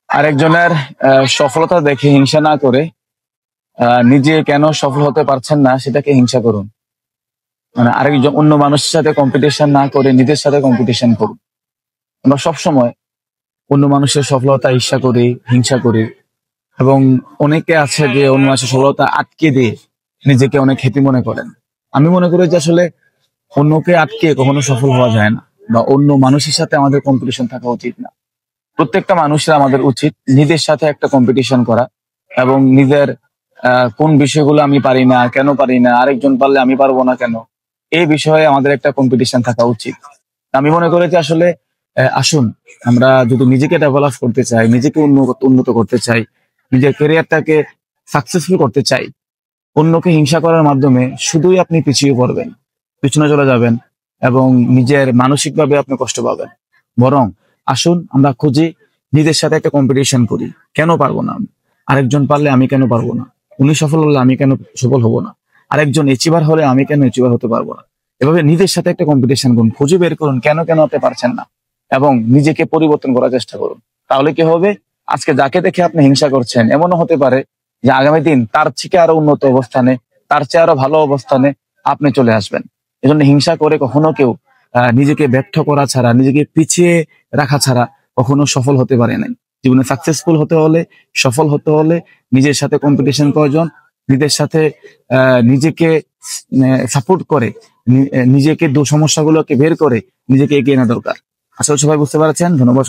আরেকজনের সফলতা দেখে হিংসা না করে নিজে কেন সফল হতে পারছেন না সেটাকে হিংসা করুন। মানে আরেকজন অন্য মানুষের সাথে কম্পিটিশন না করে নিজের সাথে কম্পিটিশন করুন। আমরা সবসময় অন্য মানুষের সফলতা ঈর্ষা করি, হিংসা করি, এবং অনেকে আছে যে অন্য মানুষের সফলতা আটকে দিয়ে নিজেকে অনেক হ্যাপি মনে করেন। আমি মনে করি যে আসলে অন্যকে আটকে কখনো সফল হওয়া যায় না, বা অন্য মানুষের সাথে আমাদের কম্পিটিশন থাকা উচিত না। প্রত্যেকটা মানুষের আমাদের উচিত নিজের সাথে একটা কম্পিটিশন করা, এবং নিজের কোন বিষয়গুলো আমি পারি না, কেন পারি না, আরেকজন পারলে আমি পারবো না কেন, এই বিষয়ে আমাদের একটা কম্পিটিশন থাকা উচিত। আমি মনে করি যে আসলে আসুন, আমরা যদি নিজেকে ডেভেলপ করতে চাই, নিজেকে উন্নত করতে চাই, নিজের ক্যারিয়ারটাকে সাকসেসফুল করতে চাই, অন্যকে হিংসা করার মাধ্যমে শুধুই আপনি পিছিয়ে পড়বেন, পিছনে চলে যাবেন, এবং নিজের মানসিকভাবে আপনি কষ্ট পাবেন। বরং আসুন আমরা খুঁজি, নিজের সাথে একটা কম্পিটিশন করি। কেন পারবো না আমি? আরেকজন পারলে আমি কেন পারবো না? উনি সফল হলে আমি কেন সফল হব না? আরেকজন অ্যাচিভার হলে আমি কেন অ্যাচিভার হতে পারবো না? এভাবে নিজের সাথে একটা কম্পিটিশন করুন, খুঁজে বের করুন কেন কেন হতে পারছেন না, এবং নিজেকে পরিবর্তন করার চেষ্টা করুন। তাহলে কি হবে? আজকে যাকে দেখে আপনি হিংসা করছেন, এমনও হতে পারে যে আগামী দিন তার থেকে আরো উন্নত অবস্থানে, তার চেয়ে আরো ভালো অবস্থানে আপনি চলে আসবেন। এজন্য হিংসা করে কখনো কেউ নিজেকে ব্যর্থ করা ছাড়া, নিজেকে পিছিয়ে রাখা ছাড়া কখনো সফল হতে পারে নাই। জীবনে সাকসেসফুল হতে হলে, সফল হতে হলে নিজের সাথে কম্পিটিশন প্রয়োজন। নিজের সাথে নিজেকে সাপোর্ট করে, নিজেকে সমস্যাগুলোকে বের করে নিজেকে এগিয়ে নেওয়া দরকার। আসলে সবাই বুঝতে পারছেন। ধন্যবাদ।